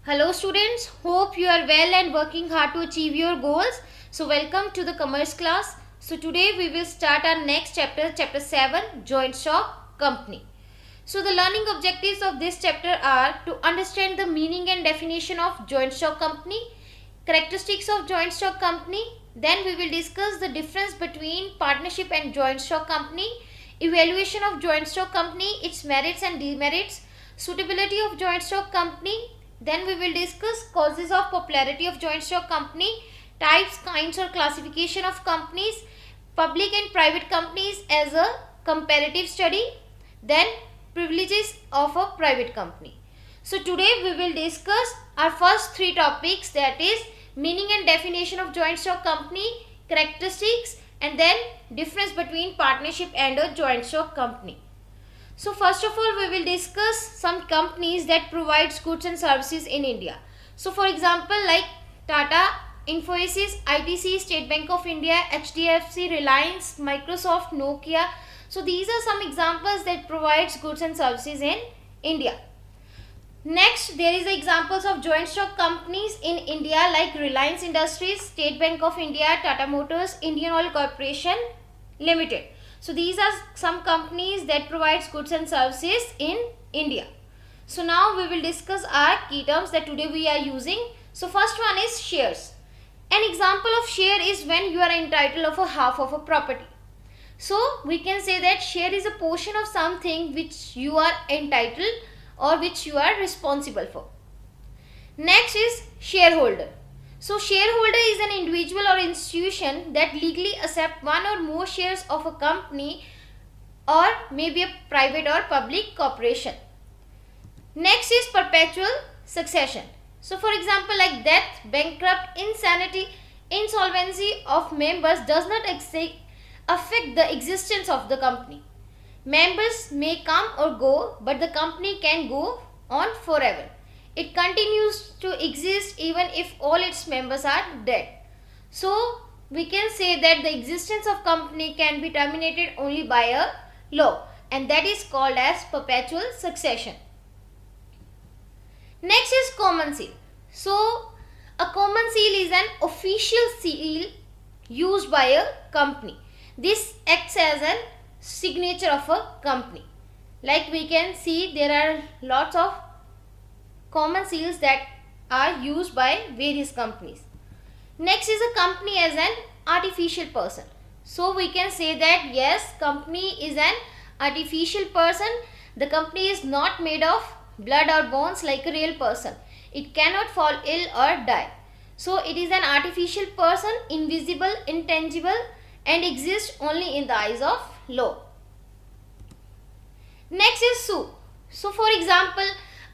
Hello students, hope you are well and working hard to achieve your goals. So welcome to the commerce class. So today we will start our next chapter, chapter 7, joint stock company. So the learning objectives of this chapter are to understand the meaning and definition of joint stock company, characteristics of joint stock company, then we will discuss the difference between partnership and joint stock company, evaluation of joint stock company, its merits and demerits, suitability of joint stock company, then we will discuss causes of popularity of joint stock company, types, kinds or classification of companies, public and private companies as a comparative study, then privileges of a private company. So today we will discuss our first three topics, that is meaning and definition of joint stock company, characteristics, and then difference between partnership and a joint stock company. So first of all we will discuss some companies that provides goods and services in India. So for example like Tata, Infosys, ITC, State Bank of India, HDFC, Reliance, Microsoft, Nokia. So these are some examples that provides goods and services in India. Next, there is examples of joint stock companies in India like Reliance Industries, State Bank of India, Tata Motors, Indian Oil Corporation Limited. So these are some companies that provides goods and services in India. So now we will discuss our key terms that today we are using. So first one is shares. An example of share is when you are entitled of a half of a property. So we can say that share is a portion of something which you are entitled or which you are responsible for. Next is shareholder. So shareholder is an individual or institution that legally accept one or more shares of a company or maybe a private or public corporation. Next is perpetual succession. So for example like death, bankrupt, insanity, insolvency of members does not affect the existence of the company. Members may come or go, but the company can go on forever. It continues to exist even if all its members are dead. So we can say that the existence of company can be terminated only by a law, and that is called as perpetual succession. Next is common seal. So a common seal is an official seal used by a company. This acts as an signature of a company. Like we can see there are lots of common seals that are used by various companies. Next is a company as an artificial person. So we can say that yes, company is an artificial person. The company is not made of blood or bones like a real person. It cannot fall ill or die. So it is an artificial person, invisible, intangible, and exists only in the eyes of law. Next is sue. So for example,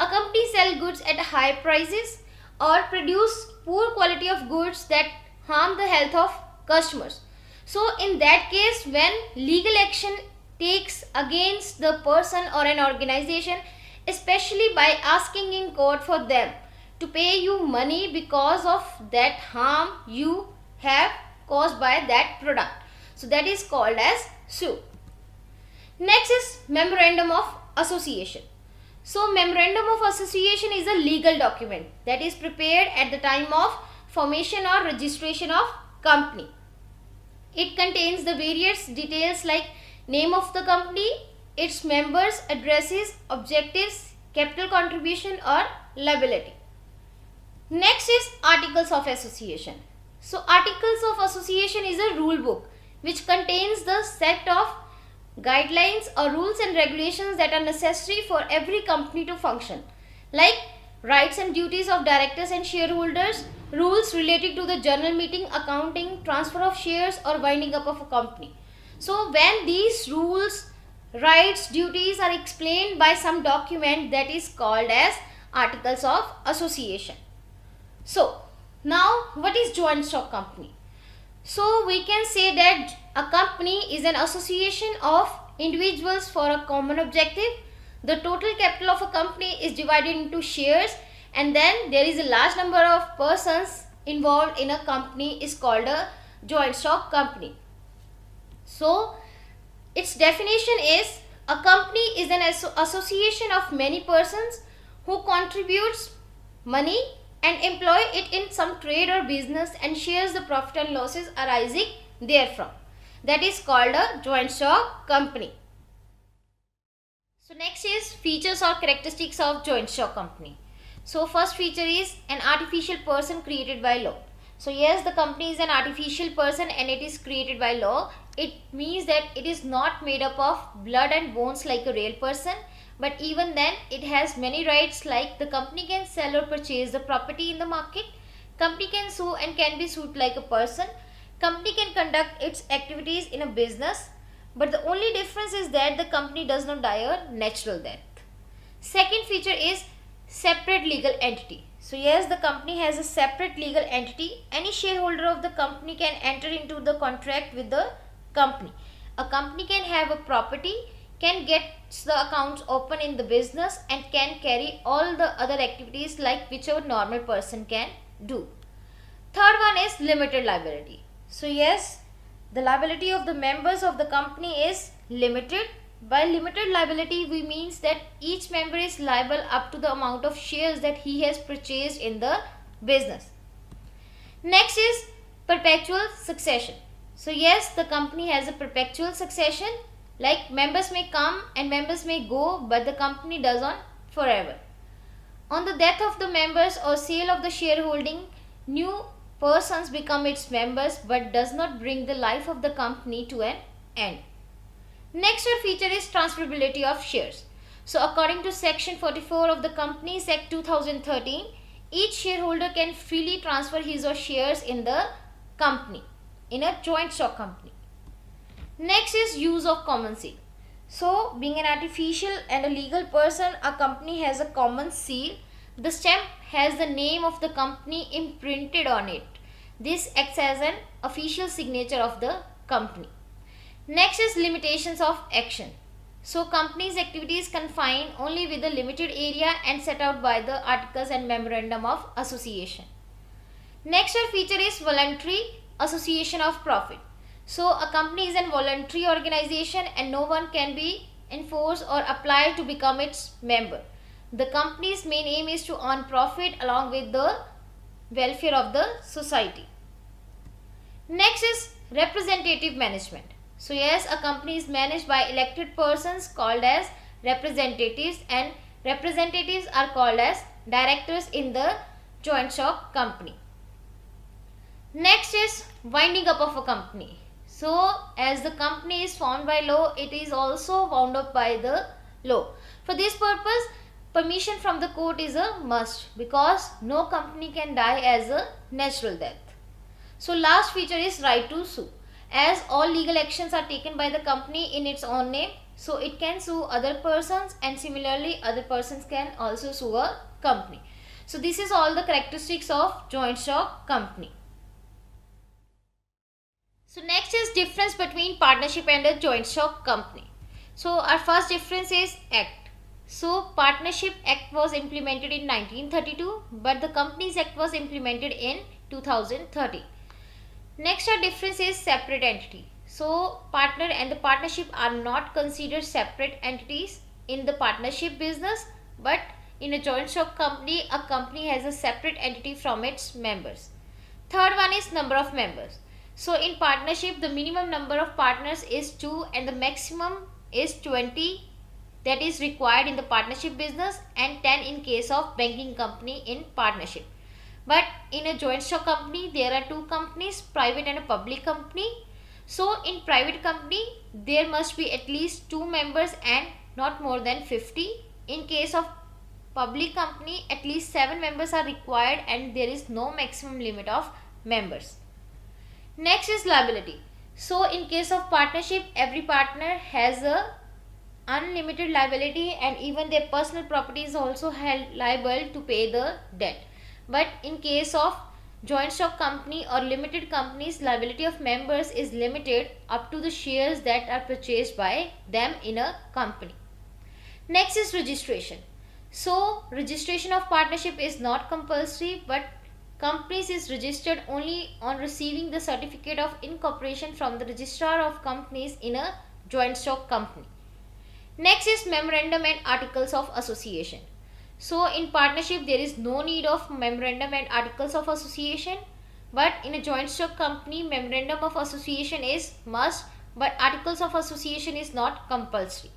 a company sell goods at high prices or produce poor quality of goods that harm the health of customers. So in that case, when legal action takes against the person or an organization, especially by asking in court for them to pay you money because of that harm you have caused by that product. So that is called as sue. Next is memorandum of association. So memorandum of association is a legal document that is prepared at the time of formation or registration of company. It contains the various details like name of the company, its members, addresses, objectives, capital contribution or liability. Next is articles of association. So articles of association is a rule book which contains the set of guidelines or rules and regulations that are necessary for every company to function, like rights and duties of directors and shareholders, rules related to the general meeting, accounting, transfer of shares or winding up of a company. So when these rules, rights, duties are explained by some document, that is called as articles of association. So now what is joint stock company? So we can say that a company is an association of individuals for a common objective. The total capital of a company is divided into shares, and then there is a large number of persons involved in a company is called a joint stock company. So its definition is a company is an association of many persons who contributes money and employ it in some trade or business and shares the profit and losses arising therefrom. That is called a joint stock company. So next is features or characteristics of joint stock company. So first feature is an artificial person created by law. So yes, the company is an artificial person and it is created by law. It means that it is not made up of blood and bones like a real person, but even then it has many rights, like the company can sell or purchase the property in the market, company can sue and can be sued like a person, company can conduct its activities in a business, but the only difference is that the company does not die a natural death. Second feature is separate legal entity. So yes, the company has a separate legal entity. Any shareholder of the company can enter into the contract with the company. A company can have a property, can get the accounts open in the business and can carry all the other activities like which a normal person can do. Third one is limited liability. So yes, the liability of the members of the company is limited. By limited liability, we means that each member is liable up to the amount of shares that he has purchased in the business. Next is perpetual succession. So yes, the company has a perpetual succession, like members may come and members may go, but the company does on forever. On the death of the members or sale of the shareholding, new persons become its members but does not bring the life of the company to an end. Next feature is transferability of shares. So according to section 44 of the Companies Act 2013, each shareholder can freely transfer his or shares in the company, in a joint stock company. Next is use of common seal. So being an artificial and a legal person, a company has a common seal. The stamp has the name of the company imprinted on it. This acts as an official signature of the company. Next is limitations of action. So company's activities confined only with a limited area and set out by the articles and memorandum of association. Next feature is voluntary association of profit. So a company is a voluntary organization and no one can be enforced or applied to become its member. The company's main aim is to earn profit along with the welfare of the society. Next is representative management. So yes, a company is managed by elected persons called as representatives, and representatives are called as directors in the joint stock company. Next is winding up of a company. So as the company is formed by law, it is also wound up by the law. For this purpose, permission from the court is a must, because no company can die as a natural death. So last feature is right to sue. As all legal actions are taken by the company in its own name, so it can sue other persons, and similarly other persons can also sue a company. So this is all the characteristics of joint stock company. So next is difference between partnership and a joint stock company. So our first difference is Act. So Partnership Act was implemented in 1932, but the Companies Act was implemented in 2013. Next difference is separate entity. So partner and the partnership are not considered separate entities in the partnership business, but in a joint stock company, a company has a separate entity from its members. Third one is number of members. So in partnership, the minimum number of partners is 2 and the maximum is 20 that is required in the partnership business, and 10 in case of banking company in partnership. But in a joint stock company, there are two companies, private and a public company. So in private company, there must be at least 2 members and not more than 50. In case of public company, at least 7 members are required and there is no maximum limit of members. Next is liability. So in case of partnership, every partner has a unlimited liability and even their personal property is also held liable to pay the debt. But in case of joint stock company or limited companies, liability of members is limited up to the shares that are purchased by them in a company. Next is registration. So registration of partnership is not compulsory, but companies is registered only on receiving the certificate of incorporation from the registrar of companies in a joint stock company. Next is memorandum and articles of association. So in partnership there is no need of memorandum and articles of association, but in a joint stock company memorandum of association is must, but articles of association is not compulsory.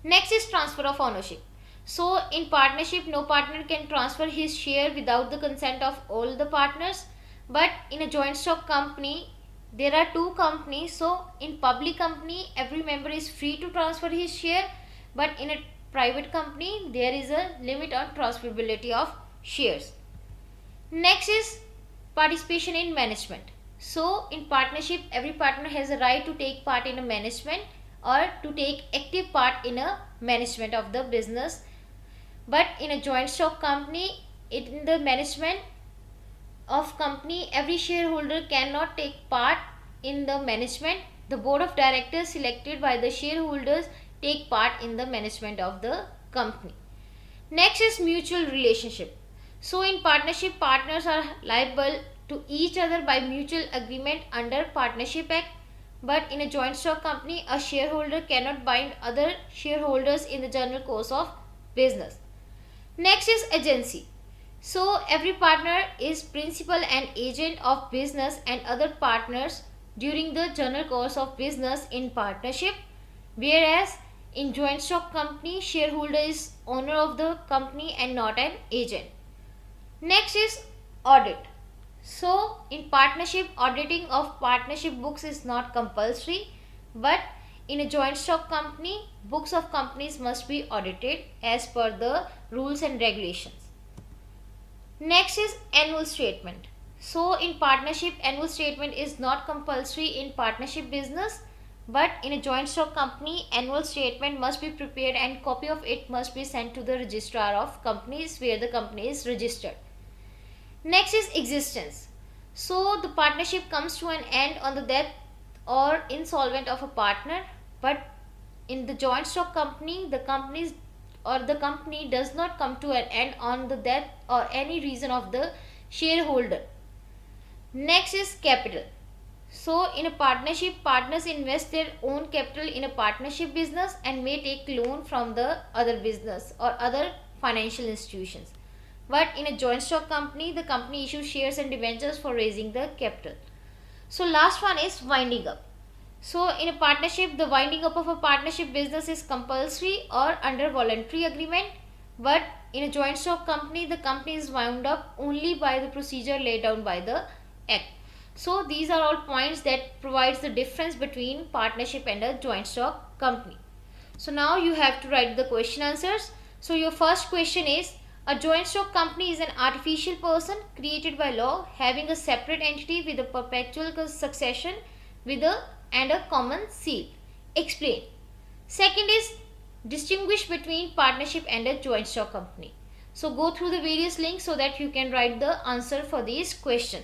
Next is transfer of ownership. So in partnership no partner can transfer his share without the consent of all the partners, but in a joint stock company there are two companies. So in public company every member is free to transfer his share, but in a private company there is a limit on transferability of shares. Next is participation in management. So in partnership every partner has a right to take part in a management or to take active part in a management of the business, but in a joint stock company in the management of company every shareholder cannot take part in the management. The board of directors selected by the shareholders take part in the management of the company. Next is mutual relationship. So in partnership partners are liable to each other by mutual agreement under Partnership Act, but in a joint stock company a shareholder cannot bind other shareholders in the general course of business. Next is agency. So every partner is principal and agent of business and other partners during the general course of business in partnership, whereas in joint stock company shareholder is owner of the company and not an agent. Next is audit. So in partnership auditing of partnership books is not compulsory, but in a joint stock company books of companies must be audited as per the rules and regulations. Next is annual statement. So in partnership annual statement is not compulsory in partnership business, but in a joint stock company annual statement must be prepared and copy of it must be sent to the registrar of companies where the company is registered. Next is existence. So the partnership comes to an end on the death or insolvent of a partner, but in the joint stock company the companies or the company does not come to an end on the death or any reason of the shareholder. Next is capital. So in a partnership partners invest their own capital in a partnership business and may take loan from the other business or other financial institutions, but in a joint stock company the company issues shares and debentures for raising the capital. So last one is winding up. So in a partnership the winding up of a partnership business is compulsory or under voluntary agreement, but in a joint stock company the company is wound up only by the procedure laid down by the act. So these are all points that provides the difference between partnership and a joint stock company. So now you have to write the question answers. So your first question is, a joint stock company is an artificial person created by law having a separate entity with a perpetual succession with a and a common seal. Explain. Second is, distinguish between partnership and a joint stock company. So go through the various links so that you can write the answer for this question.